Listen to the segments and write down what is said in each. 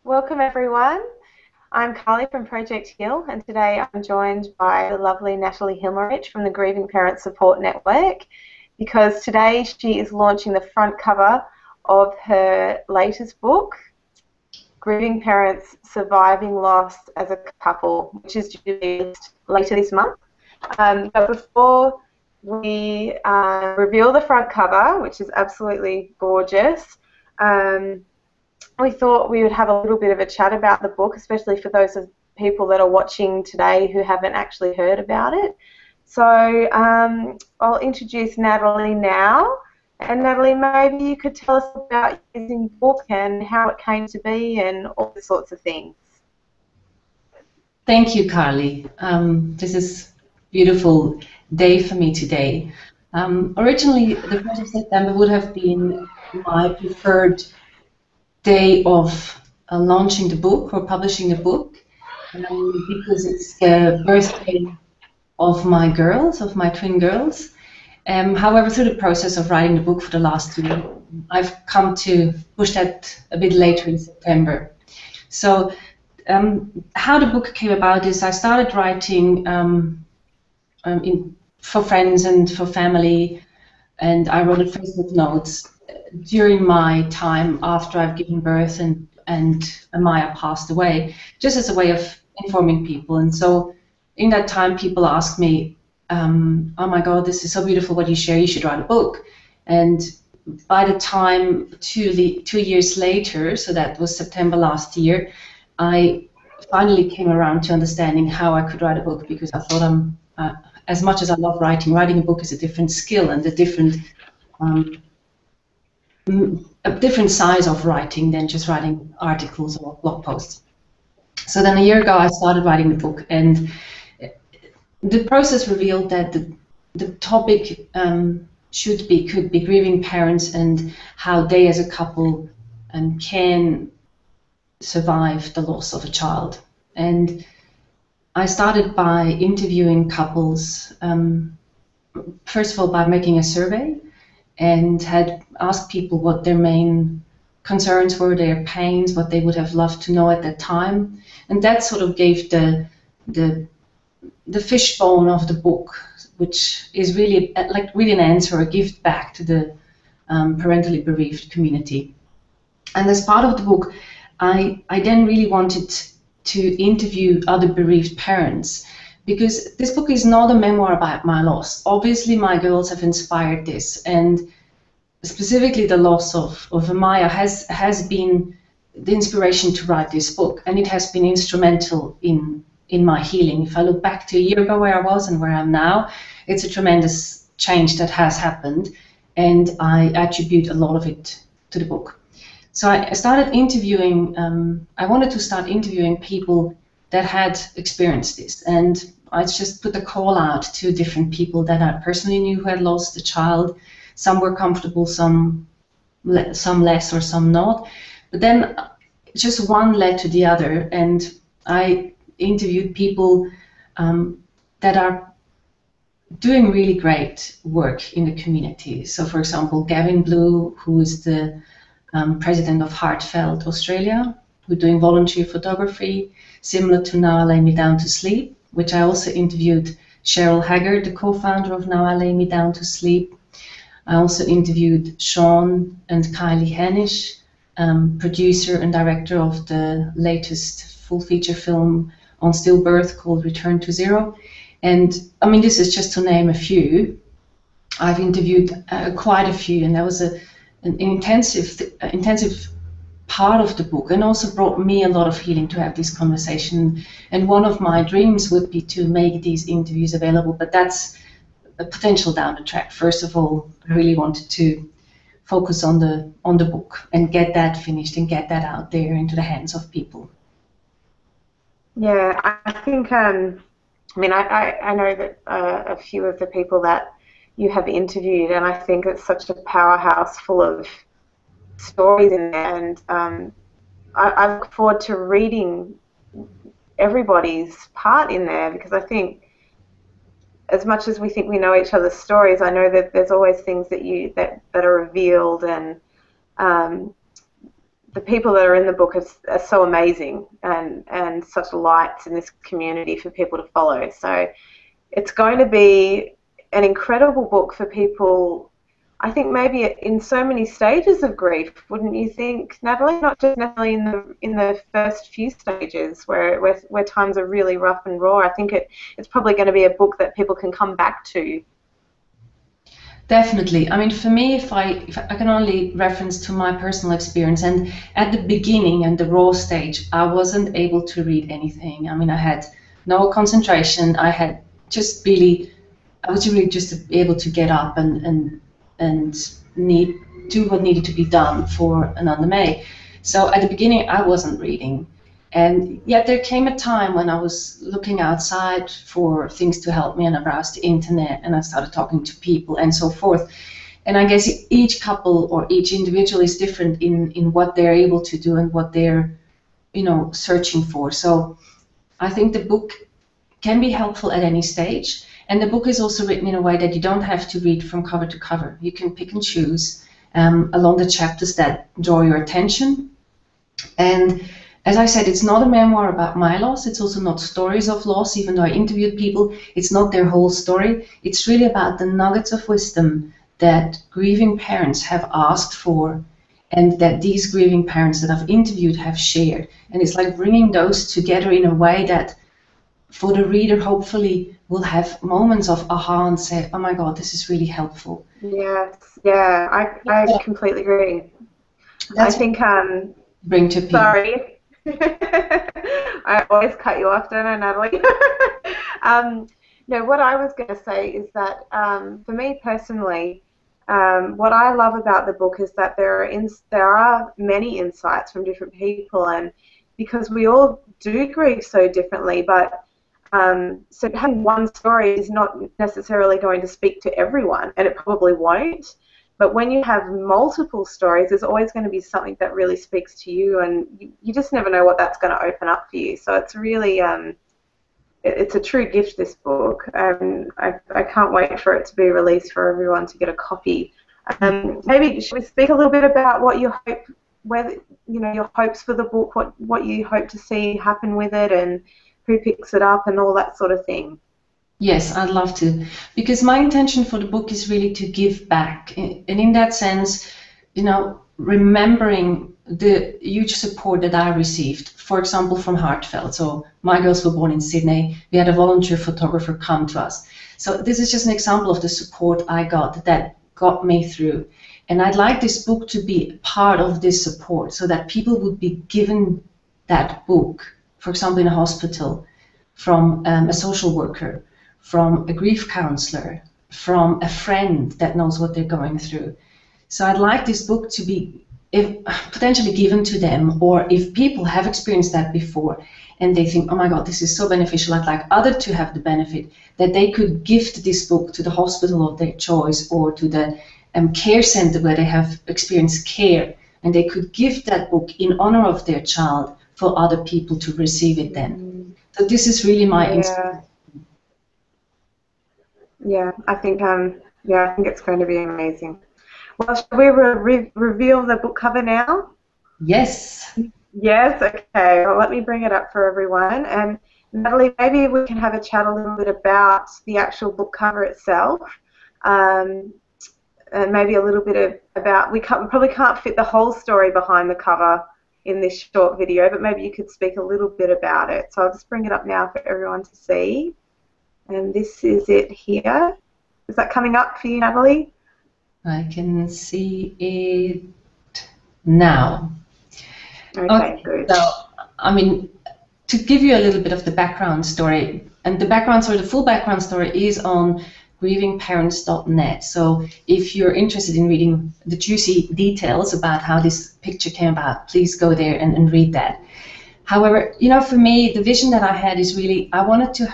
Welcome everyone. I'm Carly from Project Heal, and today I'm joined by the lovely Natalie Hilmerich from the Grieving Parents Support Network, because today she is launching the front cover of her latest book, Grieving Parents Surviving Loss as a Couple, which is due to be released later this month. But before we reveal the front cover, which is absolutely gorgeous, we thought we would have a little bit of a chat about the book, especially for those of people that are watching today who haven't actually heard about it. So I'll introduce Natalie now. And Natalie, maybe you could tell us about using the book and how it came to be and all the sorts of things. Thank you, Carly. This is a beautiful day for me today. Originally, the 1st of September would have been my preferred day of launching the book or publishing the book, because it's the birthday of my girls, of my twin girls. However, through the process of writing the book for the last 2 years, I've come to push that a bit later in September. So how the book came about is I started writing for friends and for family, and I wrote Facebook notes during my time after I've given birth and Maya passed away, just as a way of informing people. And so in that time, people asked me, oh my God, this is so beautiful what you share, you should write a book. And by the time 2 years later, so that was September last year, I finally came around to understanding how I could write a book, because I thought as much as I love writing a book is a different skill and a different size of writing than just writing articles or blog posts. So then a year ago I started writing the book, and the process revealed that the topic could be grieving parents and how they as a couple can survive the loss of a child. And I started by interviewing couples, first of all by making a survey, and had asked people what their main concerns were, their pains, what they would have loved to know at that time. And that sort of gave the fishbone of the book, which is really an answer, a gift back to the parentally bereaved community. And as part of the book, I then really wanted to interview other bereaved parents, because this book is not a memoir about my loss. Obviously, my girls have inspired this, and specifically the loss of Amaya has been the inspiration to write this book, and it has been instrumental in my healing. If I look back to a year ago where I was and where I am now, it's a tremendous change that has happened, and I attribute a lot of it to the book. So I started interviewing, I wanted to start interviewing people that had experienced this, and I just put a call out to different people that I personally knew who had lost a child. Some were comfortable, some less, or some not. But then just one led to the other, and I interviewed people that are doing really great work in the community. So, for example, Gavin Blue, who is the president of Heartfelt Australia, who are doing volunteer photography, similar to Now I Lay Me Down to Sleep, which I also interviewed Cheryl Haggard, the co-founder of Now I Lay Me Down to Sleep. I also interviewed Sean and Kylie Hanish, producer and director of the latest full feature film on stillbirth called Return to Zero. And I mean, this is just to name a few. I've interviewed quite a few, and that was an intensive part of the book, and also brought me a lot of healing to have this conversation. And one of my dreams would be to make these interviews available, but that's a potential down the track. First of all, I really wanted to focus on the book and get that finished and get that out there into the hands of people. Yeah, I think, I know that a few of the people that you have interviewed, and I think it's such a powerhouse full of stories in there, and I look forward to reading everybody's part in there, because I think as much as we think we know each other's stories, I know that there's always things that are revealed, and the the people that are in the book are so amazing and such lights in this community for people to follow. So it's going to be an incredible book for people, I think, maybe in so many stages of grief, wouldn't you think, Natalie? Not just necessarily in the first few stages where times are really rough and raw. I think it's probably going to be a book that people can come back to. Definitely. I mean, for me, if I can only reference to my personal experience, and at the beginning and the raw stage, I wasn't able to read anything. I mean, I had no concentration. I was really just able to get up and do what needed to be done for another May. So at the beginning, I wasn't reading. And yet there came a time when I was looking outside for things to help me, and I browsed the internet and I started talking to people and so forth. And I guess each couple or each individual is different in what they're able to do and what they're, searching for. So I think the book can be helpful at any stage. And the book is also written in a way that you don't have to read from cover to cover. You can pick and choose along the chapters that draw your attention. And as I said, it's not a memoir about my loss. It's also not stories of loss, even though I interviewed people. It's not their whole story. It's really about the nuggets of wisdom that grieving parents have asked for, and that these grieving parents that I've interviewed have shared. And it's like bringing those together in a way that for the reader, hopefully, will have moments of aha and say, oh my God, this is really helpful. Yes, yeah, I completely agree. That's I think, bring to people. sorry. I always cut you off, don't I, Natalie? No, what I was going to say is that for me personally, what I love about the book is that there are many insights from different people, and because we all do grieve so differently, but so having one story is not necessarily going to speak to everyone, and it probably won't. But when you have multiple stories, there's always going to be something that really speaks to you, and you just never know what that's going to open up for you. So it's really, it's a true gift, this book. I can't wait for it to be released for everyone to get a copy. Maybe should we speak a little bit about what you hope, your hopes for the book, what you hope to see happen with it, and who picks it up, and all that sort of thing. Yes, I'd love to, because my intention for the book is really to give back. And in that sense, remembering the huge support that I received, for example, from Heartfelt. So my girls were born in Sydney. We had a volunteer photographer come to us. So this is just an example of the support I got that got me through. And I'd like this book to be part of this support, so that people would be given that book, for example, in a hospital, from a social worker, from a grief counselor, from a friend that knows what they're going through. So I'd like this book to be potentially given to them, or if people have experienced that before and they think, oh my God, this is so beneficial, I'd like others to have the benefit, that they could gift this book to the hospital of their choice, or to the care center where they have experienced care, and they could gift that book in honor of their child for other people to receive it then. So this is really my inspiration. Yeah, I think it's going to be amazing. Well, shall we reveal the book cover now? Yes. Yes, okay. Well, let me bring it up for everyone. And Natalie, maybe we can have a chat a little bit about the actual book cover itself, and maybe a little bit about, we probably can't fit the whole story behind the cover in this short video, but maybe you could speak a little bit about it. So I'll just bring it up now for everyone to see. And this is it here. Is that coming up for you, Natalie? I can see it now. Okay, good. So, I mean, to give you a little bit of the background story, and the full background story is on grievingparents.net. So if you're interested in reading the juicy details about how this picture came about, please go there and read that. However, for me, the vision that I had is really, I wanted to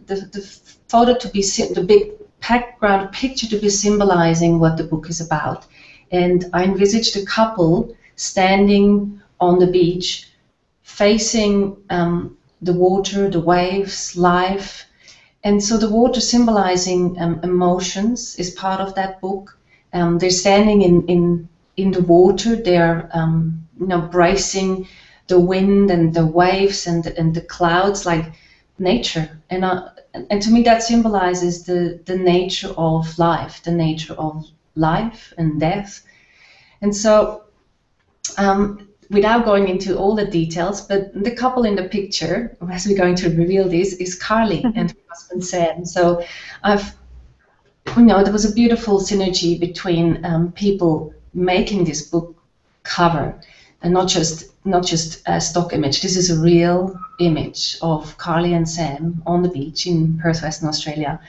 the photo to be the big background picture to be symbolizing what the book is about. And I envisaged a couple standing on the beach, facing the water, the waves, life. And so the water symbolizing emotions is part of that book. They're standing in the water. They're bracing the wind and the waves and the clouds, like nature. And to me, that symbolizes the nature of life, the nature of life and death. And so, without going into all the details, but the couple in the picture, as we're going to reveal this, is Carly and her husband Sam. So there was a beautiful synergy between people making this book cover, and not just a stock image. This is a real image of Carly and Sam on the beach in Perth, Western Australia.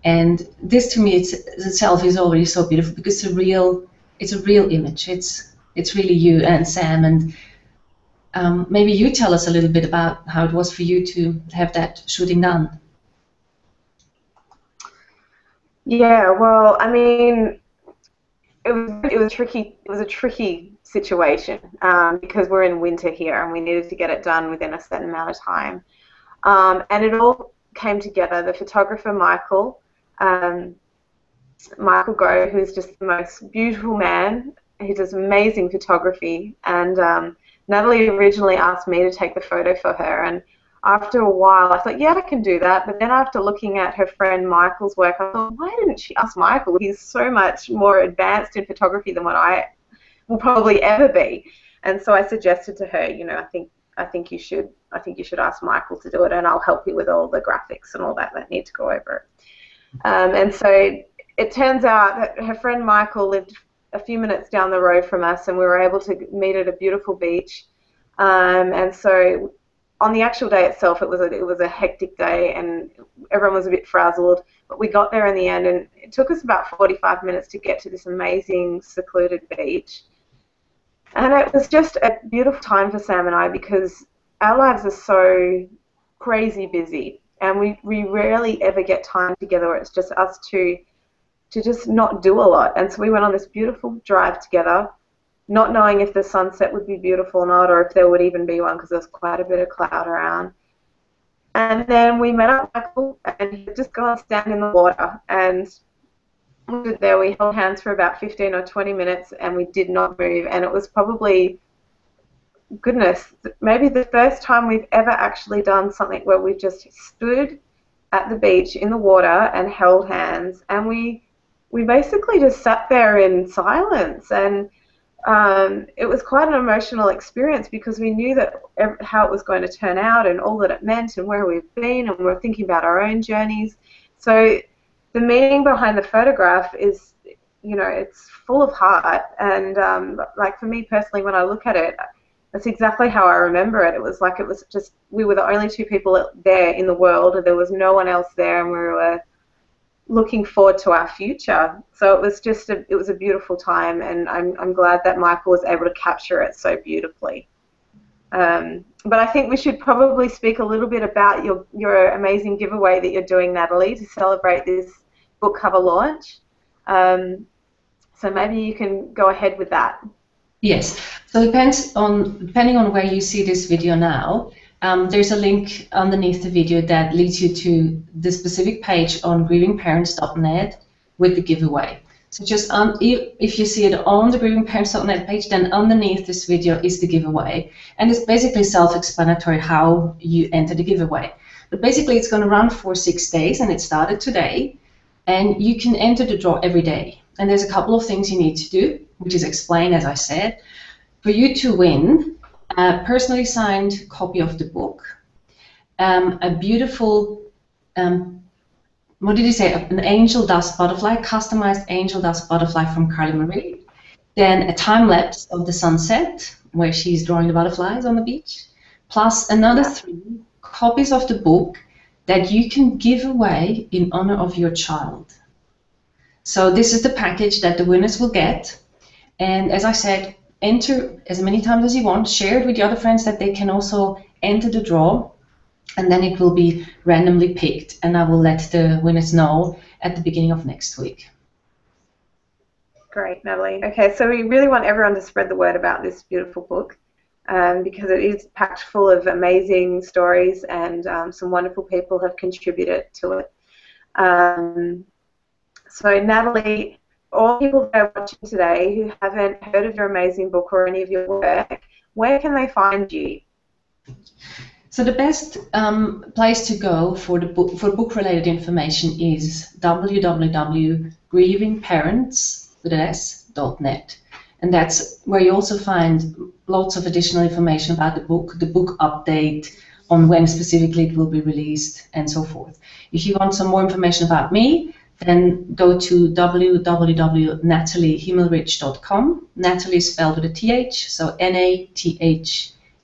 And this, to me, itself is already so beautiful because it's a real image. It's really you and Sam. And maybe you tell us a little bit about how it was for you to have that shooting done. Yeah, well, I mean, it was tricky. It was a tricky situation because we're in winter here and we needed to get it done within a certain amount of time. And it all came together. The photographer Michael Go, who's just the most beautiful man. He does amazing photography, and Natalie originally asked me to take the photo for her, and after a while I thought, yeah, I can do that. But then after looking at her friend Michael's work, I thought, why didn't she ask Michael? He's so much more advanced in photography than what I will probably ever be. And so I suggested to her, I think you should ask Michael to do it, and I'll help you with all the graphics and all that need to go over it. And so it turns out that her friend Michael lived a few minutes down the road from us, and we were able to meet at a beautiful beach. And so on the actual day itself, it was a hectic day, and everyone was a bit frazzled. But we got there in the end, and it took us about 45 minutes to get to this amazing secluded beach. And it was just a beautiful time for Sam and I because our lives are so crazy busy, and we rarely ever get time together where it's just us two to just not do a lot. And so we went on this beautiful drive together, not knowing if the sunset would be beautiful or not, or if there would even be one because there was quite a bit of cloud around. And then we met up with Michael, and he had just gone and stand in the water, and we stood there. We held hands for about 15 or 20 minutes, and we did not move. And it was probably, goodness, maybe the first time we've ever actually done something where we just stood at the beach in the water and held hands, and we basically just sat there in silence. And it was quite an emotional experience because we knew that how it was going to turn out and all that it meant and where we've been, and we were thinking about our own journeys. So the meaning behind the photograph is, it's full of heart. And like for me personally, when I look at it, that's exactly how I remember it. It was just, we were the only two people there in the world, and there was no one else there, and we were looking forward to our future. So it was just it was a beautiful time, and I'm glad that Michael was able to capture it so beautifully. But I think we should probably speak a little bit about your amazing giveaway that you're doing, Natalie, to celebrate this book cover launch. So maybe you can go ahead with that. Yes. So depending on where you see this video now, there's a link underneath the video that leads you to the specific page on grievingparents.net with the giveaway. So just if you see it on the grievingparents.net page, then underneath this video is the giveaway. And it's basically self-explanatory how you enter the giveaway. But basically it's going to run for 6 days, and it started today. And you can enter the draw every day. And there's a couple of things you need to do, which is explained, as I said. For you to win a personally signed copy of the book, a beautiful, what did you say, an angel dust butterfly, customized angel dust butterfly from Carly Marie, then a time lapse of the sunset, where she's drawing the butterflies on the beach, plus another 3 copies of the book that you can give away in honor of your child. So this is the package that the winners will get. And as I said, enter as many times as you want, share it with your other friends that they can also enter the draw, and then it will be randomly picked, and I will let the winners know at the beginning of next week. Great, Natalie. Okay, so we really want everyone to spread the word about this beautiful book because it is packed full of amazing stories, and some wonderful people have contributed to it. So Natalie, all people that are watching today who haven't heard of your amazing book or any of your work, where can they find you? So the best place to go for the book-related information is www.grievingparents.net, and that's where you also find lots of additional information about the book update, on when specifically it will be released, and so forth. If you want some more information about me, then go to www.nataliehimmelrich.com. Natalie is spelled with a TH, so Nathalie.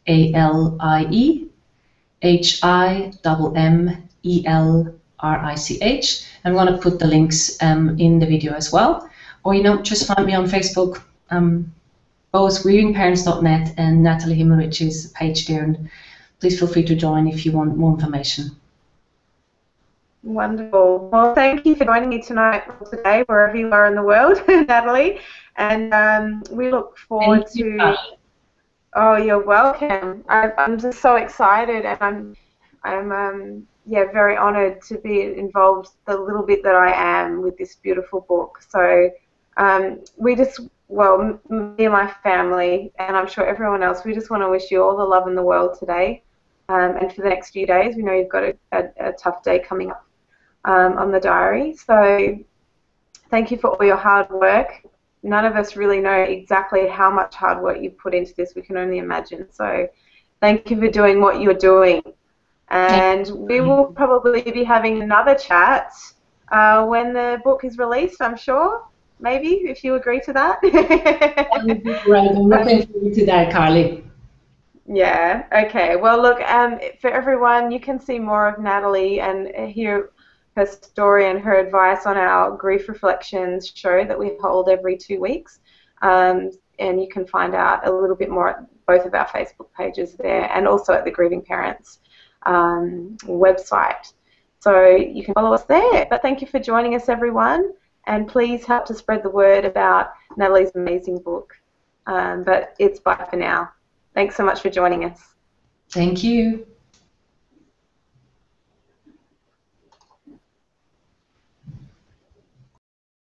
HIMMELRICH. I'm going to put the links in the video as well. Or, just find me on Facebook, both grievingparents.net and Natalie Himmelrich's page there. And please feel free to join if you want more information. Wonderful. Well, thank you for joining me tonight or today, wherever you are in the world, Natalie. And we look forward to... Oh, you're welcome. I'm just so excited, and I'm very honoured to be involved the little bit that I am with this beautiful book. So me and my family, and I'm sure everyone else, we just want to wish you all the love in the world today, and for the next few days. We know you've got a tough day coming up on the diary. So thank you for all your hard work. None of us really know exactly how much hard work you've put into this. We can only imagine. So thank you for doing what you're doing. And we will probably be having another chat when the book is released, I'm sure. Maybe, if you agree to that. That would be great. I'm looking forward to that, Carly. Yeah, okay. Well, look, for everyone, you can see more of Natalie and hear her story and her advice on our Grief Reflections show that we hold every 2 weeks. And you can find out a little bit more at both of our Facebook pages there, and also at the Grieving Parents website. So you can follow us there. But thank you for joining us, everyone. And please help to spread the word about Natalie's amazing book. But it's bye for now. Thanks so much for joining us. Thank you.